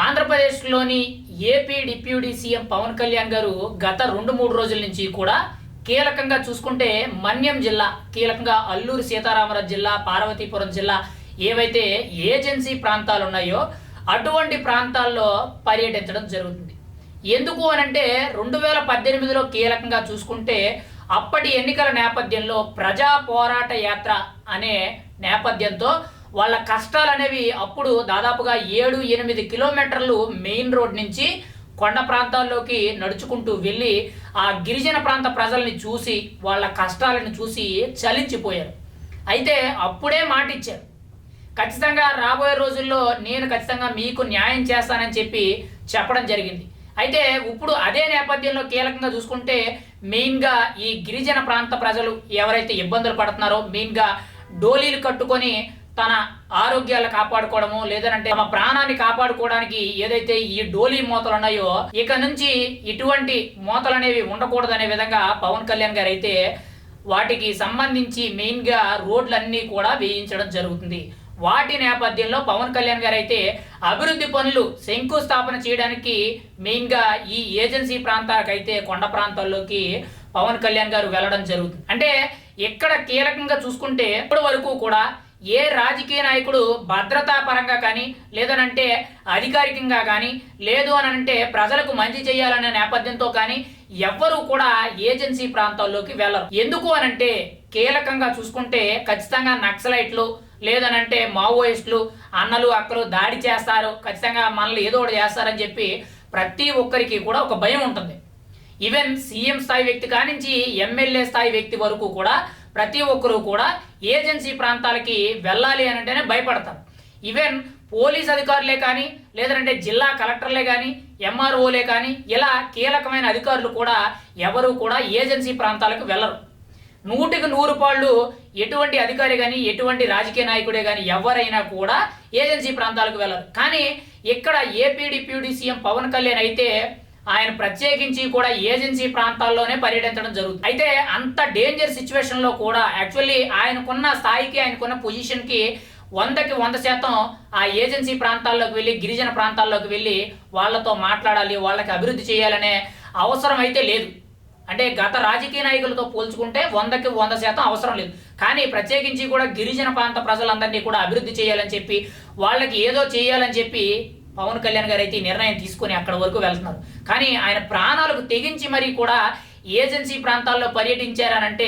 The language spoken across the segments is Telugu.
ఆంధ్రప్రదేశ్లోని AP deputy CM Pawan Kalyan గారు గత 2-3 రోజుల నుంచి కూడా కీలకంగా చూసుకుంటే మన్యం జిల్లా, కీలకంగా అల్లూరి సీతారామరాజు జిల్లా, పార్వతీపురం జిల్లా ఏవైతే ఏజెన్సీ ప్రాంతాలు ఉన్నాయో అటువంటి ప్రాంతాల్లో పర్యటించడం జరుగుతుంది. ఎందుకు అనంటే 2018లో కీలకంగా చూసుకుంటే అప్పటి ఎన్నికల నేపథ్యంలో ప్రజా పోరాట యాత్ర అనే నేపథ్యంతో వాళ్ళ కష్టాలు అనేవి అప్పుడు దాదాపుగా 7-8 కిలోమీటర్లు మెయిన్ రోడ్ నుంచి కొండ ప్రాంతాల్లోకి నడుచుకుంటూ వెళ్ళి ఆ గిరిజన ప్రాంత ప్రజల్ని చూసి వాళ్ళ కష్టాలను చూసి చలించిపోయారు. అయితే అప్పుడే మాట ఇచ్చారు, ఖచ్చితంగా రాబోయే రోజుల్లో నేను ఖచ్చితంగా మీకు న్యాయం చేస్తానని చెప్పడం జరిగింది. అయితే ఇప్పుడు అదే నేపథ్యంలో కీలకంగా చూసుకుంటే మెయిన్గా ఈ గిరిజన ప్రాంత ప్రజలు ఎవరైతే ఇబ్బందులు పడుతున్నారో, మెయిన్గా డోలీలు కట్టుకొని తన ఆరోగ్యాలు కాపాడుకోవడము, లేదంటే తమ ప్రాణాన్ని కాపాడుకోవడానికి ఏదైతే ఈ డోలీ మూతలు ఉన్నాయో ఇక నుంచి ఇటువంటి మూతలు అనేవి ఉండకూడదనే విధంగా పవన్ కళ్యాణ్ గారు అయితే వాటికి సంబంధించి మెయిన్గా రోడ్లన్నీ కూడా వేయించడం జరుగుతుంది. వాటి నేపథ్యంలో పవన్ కళ్యాణ్ గారు అయితే అభివృద్ధి పనులు శంకుస్థాపన చేయడానికి మెయిన్గా ఈ ఏజెన్సీ ప్రాంతాలకైతే కొండ ప్రాంతాల్లోకి పవన్ కళ్యాణ్ గారు వెళ్ళడం జరుగుతుంది. అంటే ఇక్కడ కీలకంగా చూసుకుంటే ఇప్పటి వరకు కూడా ఏ రాజకీయ నాయకుడు భద్రతా పరంగా కానీ, లేదనంటే అధికారికంగా కానీ, లేదు అని అంటే ప్రజలకు మంచి చేయాలనే నేపథ్యంతో కానీ ఎవ్వరూ కూడా ఏజెన్సీ ప్రాంతాల్లోకి వెళ్ళరు. ఎందుకు అనంటే కీలకంగా చూసుకుంటే ఖచ్చితంగా నక్సలైట్లు, లేదనంటే మావోయిస్టులు, అన్నలు అక్కలు దాడి చేస్తారు, ఖచ్చితంగా మనల్ని ఏదో ఒకటి చేస్తారని చెప్పి ప్రతి ఒక్కరికి కూడా ఒక భయం ఉంటుంది. ఈవెన్ సీఎం స్థాయి వ్యక్తి కానించి ఎమ్మెల్యే స్థాయి వ్యక్తి వరకు కూడా ప్రతి ఒక్కరూ కూడా ఏజెన్సీ ప్రాంతాలకి వెళ్ళాలి అని అంటేనే భయపడతారు. ఈవెన్ పోలీస్ అధికారులే కానీ, లేదంటే జిల్లా కలెక్టర్లే కానీ, ఎంఆర్ఓలే కానీ, ఇలా కీలకమైన అధికారులు కూడా ఎవరు కూడా ఏజెన్సీ ప్రాంతాలకు వెళ్ళరు. 100% పాళ్ళు ఎటువంటి అధికారి కానీ, ఎటువంటి రాజకీయ నాయకుడే కానీ ఎవరైనా కూడా ఏజెన్సీ ప్రాంతాలకు వెళ్ళరు. కానీ ఇక్కడ AP deputy CM Pawan Kalyan అయితే ఆయన ప్రత్యేకించి కూడా ఏజెన్సీ ప్రాంతాల్లోనే పర్యటించడం జరుగుతుంది. అయితే అంత డేంజర్ సిచ్యువేషన్లో కూడా యాక్చువల్లీ ఆయనకున్న స్థాయికి, ఆయనకున్న పొజిషన్కి 100కి 100% ఆ ఏజెన్సీ ప్రాంతాల్లోకి వెళ్ళి, గిరిజన ప్రాంతాల్లోకి వెళ్ళి వాళ్ళతో మాట్లాడాలి, వాళ్ళకి అభివృద్ధి చేయాలనే అవసరం అయితే లేదు. అంటే గత రాజకీయ నాయకులతో పోల్చుకుంటే 100కి 100% అవసరం లేదు. కానీ ప్రత్యేకించి కూడా గిరిజన ప్రాంత ప్రజలందరినీ కూడా అభివృద్ధి చేయాలని చెప్పి, వాళ్ళకి ఏదో చేయాలని చెప్పి పవన్ కళ్యాణ్ గారు అయితే నిర్ణయం తీసుకొని అక్కడ వరకు వెళ్తున్నారు. కానీ ఆయన ప్రాణాలకు తెగించి మరీ కూడా ఏజెన్సీ ప్రాంతాల్లో పర్యటించారనంటే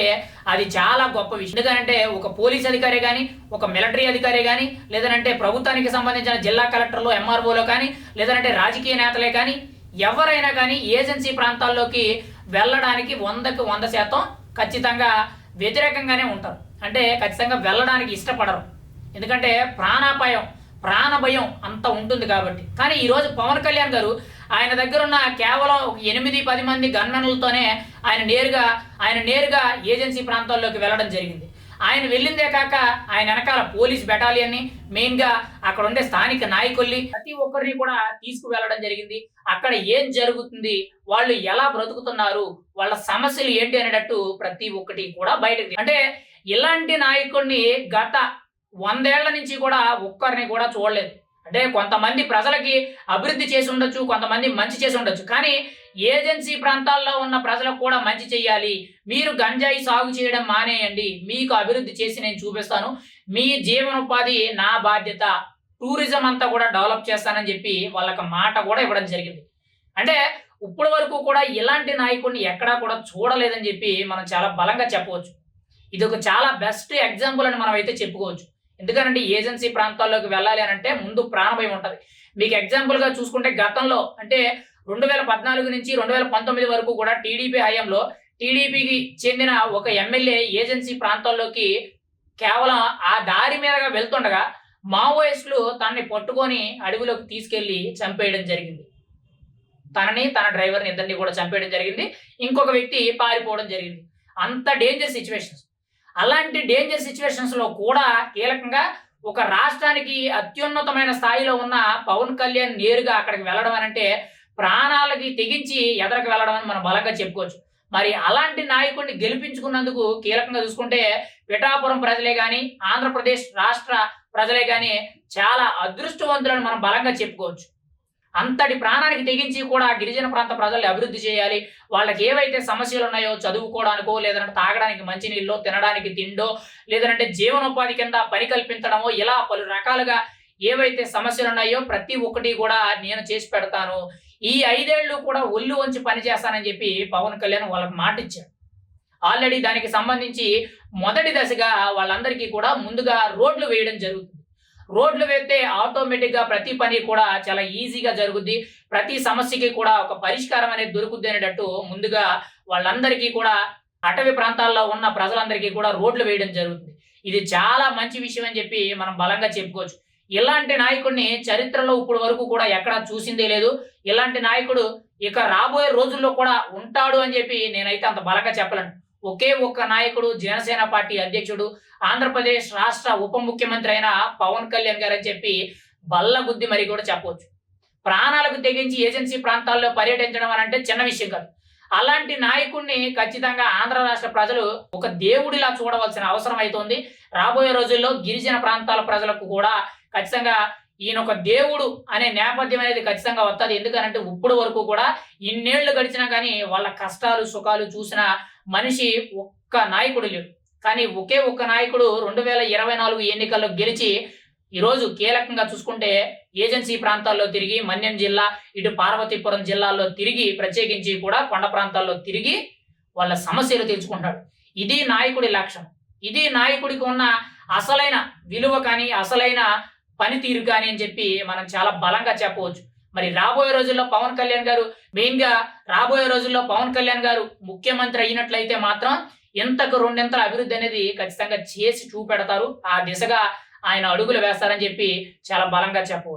అది చాలా గొప్ప విషయం. ఎందుకంటే ఒక పోలీస్ అధికారి కానీ, ఒక మిలిటరీ అధికారి కానీ, లేదంటే ప్రభుత్వానికి సంబంధించిన జిల్లా కలెక్టర్లు, ఎంఆర్ఓలో కానీ, లేదంటే రాజకీయ నేతలే కానీ ఎవరైనా కానీ ఏజెన్సీ ప్రాంతాల్లోకి వెళ్ళడానికి 100కి 100% ఖచ్చితంగా వ్యతిరేకంగానే ఉంటారు. అంటే ఖచ్చితంగా వెళ్ళడానికి ఇష్టపడరు. ఎందుకంటే ప్రాణ భయం అంత ఉంటుంది కాబట్టి. కానీ ఈరోజు పవన్ కళ్యాణ్ గారు ఆయన దగ్గర ఉన్న కేవలం 8-10 మంది గన్మెన్లతోనే ఆయన నేరుగా ఏజెన్సీ ప్రాంతాల్లోకి వెళ్ళడం జరిగింది. ఆయన వెళ్ళిందే కాక ఆయన వెనకాల పోలీస్ బెటాలియన్ని, మెయిన్గా అక్కడ ఉండే స్థానిక నాయకుల్ని ప్రతి ఒక్కరిని కూడా తీసుకువెళ్ళడం జరిగింది. అక్కడ ఏం జరుగుతుంది, వాళ్ళు ఎలా బ్రతుకుతున్నారు, వాళ్ళ సమస్యలు ఏంటి అనేటట్టు ప్రతి ఒక్కటి కూడా బయటకు. అంటే ఇలాంటి నాయకుడిని గత 100 ఏళ్ల నుంచి కూడా ఒక్కరిని కూడా చూడలేదు. అంటే కొంతమంది ప్రజలకి అభివృద్ధి చేసి ఉండొచ్చు, కొంతమంది మంచి చేసి ఉండొచ్చు. కానీ ఏజెన్సీ ప్రాంతాల్లో ఉన్న ప్రజలకు కూడా మంచి చేయాలి, మీరు గంజాయి సాగు చేయడం మానేయండి, మీకు అభివృద్ధి చేసి నేను చూపిస్తాను, మీ జీవనోపాధి నా బాధ్యత, టూరిజం అంతా కూడా డెవలప్ చేస్తానని చెప్పి వాళ్ళకి మాట కూడా ఇవ్వడం జరిగింది. అంటే ఇప్పటి వరకు కూడా ఇలాంటి నాయకుడిని ఎక్కడా కూడా చూడలేదని చెప్పి మనం చాలా బలంగా చెప్పవచ్చు. ఇది ఒక చాలా బెస్ట్ ఎగ్జాంపుల్ అని మనం అయితే చెప్పుకోవచ్చు. ఎందుకంటే ఏజెన్సీ ప్రాంతాల్లోకి వెళ్ళాలి అని అంటే ముందు ప్రాణభయం ఉంటుంది. మీకు ఎగ్జాంపుల్గా చూసుకుంటే గతంలో అంటే 2014 నుంచి 2019 వరకు కూడా టీడీపీ హయాంలో టీడీపీకి చెందిన ఒక ఎమ్మెల్యే ఏజెన్సీ ప్రాంతాల్లోకి కేవలం ఆ దారి మీదగా వెళ్తుండగా మావోయిస్టులు తనని పట్టుకొని అడవిలోకి తీసుకెళ్లి చంపేయడం జరిగింది. తన డ్రైవర్ని ఇద్దరిని కూడా చంపేయడం జరిగింది. ఇంకొక వ్యక్తి పారిపోవడం జరిగింది. అంత డేంజర్ సిచ్యువేషన్స్. అలాంటి డేంజర్ సిచ్యువేషన్స్లో కూడా కీలకంగా ఒక రాష్ట్రానికి అత్యున్నతమైన స్థాయిలో ఉన్న పవన్ కళ్యాణ్ నేరుగా అక్కడికి వెళ్ళడం అంటే ప్రాణాలకి తెగించి ఎదరకు వెళ్ళడం అని మనం బలంగా చెప్పుకోవచ్చు. మరి అలాంటి నాయకుడిని గెలిపించుకున్నందుకు కీలకంగా చూసుకుంటే పిఠాపురం ప్రజలే కానీ, ఆంధ్రప్రదేశ్ రాష్ట్ర ప్రజలే కానీ చాలా అదృష్టవంతులను మనం బలంగా చెప్పుకోవచ్చు. అంతటి ప్రాణానికి తెగించి కూడా గిరిజన ప్రాంత ప్రజల్ని అభివృద్ధి చేయాలి. వాళ్ళకి ఏవైతే సమస్యలు ఉన్నాయో చదువుకోవడానికో, లేదంటే తాగడానికి మంచినీళ్ళో, తినడానికి తిండో, లేదంటే జీవనోపాధి కింద పని కల్పించడమో, ఇలా పలు రకాలుగా ఏవైతే సమస్యలు ఉన్నాయో ప్రతి ఒక్కటి కూడా నేను చేసి పెడతాను. ఈ 5 ఏళ్ళు కూడా ఒళ్ళు వంచి పని చేస్తానని చెప్పి పవన్ కళ్యాణ్ వాళ్ళకి మాటిచ్చారు. ఆల్రెడీ దానికి సంబంధించి మొదటి దశగా వాళ్ళందరికీ కూడా ముందుగా రోడ్లు వేయడం జరుగుతుంది. రోడ్లు వేస్తే ఆటోమేటిక్‌గా ప్రతి పని కూడా చాలా ఈజీగా జరుగుద్ది. ప్రతి సమస్యకి కూడా ఒక పరిష్కారం అనేది దొరుకుద్ది అనేటట్టు ముందుగా వాళ్ళందరికీ కూడా అటవీ ప్రాంతాల్లో ఉన్న ప్రజలందరికీ కూడా రోడ్లు వేయడం జరుగుతుంది. ఇది చాలా మంచి విషయం అని చెప్పి మనం బలంగా చెప్పుకోవచ్చు. ఇలాంటి నాయకుడిని చరిత్రలో ఇప్పటి వరకు కూడా ఎక్కడా చూసిందే లేదు. ఇలాంటి నాయకుడు ఇక రాబోయే రోజుల్లో కూడా ఉంటాడు అని చెప్పి నేనైతే అంత బలంగా చెప్పలేను. ఒకే ఒక్క నాయకుడు జనసేన పార్టీ అధ్యక్షుడు, ఆంధ్రప్రదేశ్ రాష్ట్ర ఉప ముఖ్యమంత్రి అయిన పవన్ కళ్యాణ్ గారు అని చెప్పి బల్లగుద్ది మరి కూడా చెప్పవచ్చు. ప్రాణాలకు తెగించి ఏజెన్సీ ప్రాంతాల్లో పర్యటించడం అని అంటే చిన్న విషయం కాదు. అలాంటి నాయకుడిని ఖచ్చితంగా ఆంధ్ర రాష్ట్ర ప్రజలు ఒక దేవుడిలా చూడవలసిన అవసరం అయితోంది. రాబోయే రోజుల్లో గిరిజన ప్రాంతాల ప్రజలకు కూడా ఖచ్చితంగా ఈయన ఒక దేవుడు అనే నేపథ్యం అనేది ఖచ్చితంగా వస్తది. ఎందుకనంటే ఇప్పటి వరకు కూడా ఇన్నేళ్లు గడిచినా కానీ వాళ్ళ కష్టాలు, సుఖాలు చూసిన మనిషి ఒక్క నాయకుడు లేడు. కానీ ఒకే ఒక్క నాయకుడు 2024 ఎన్నికల్లో గెలిచి ఈరోజు కీలకంగా చూసుకుంటే ఏజెన్సీ ప్రాంతాల్లో తిరిగి, మన్యం జిల్లా, ఇటు పార్వతీపురం జిల్లాల్లో తిరిగి, ప్రత్యేకించి కూడా కొండ ప్రాంతాల్లో తిరిగి వాళ్ళ సమస్యలు తీర్చుకుంటాడు. ఇది నాయకుడి లక్షణం. ఇది నాయకుడికి ఉన్న అసలైన విలువ కానీ, అసలైన పనితీరు కానీ అని చెప్పి మనం చాలా బలంగా చెప్పవచ్చు. మరి రాబోయే రోజుల్లో పవన్ కళ్యాణ్ గారు రాబోయే రోజుల్లో పవన్ కళ్యాణ్ గారు ముఖ్యమంత్రి అయినట్లయితే మాత్రం ఇంతకు రెండింతల అభివృద్ధి అనేది ఖచ్చితంగా చేసి చూపెడతారు. ఆ దిశగా ఆయన అడుగులు వేస్తారని చెప్పి చాలా బలంగా చెప్పవచ్చు.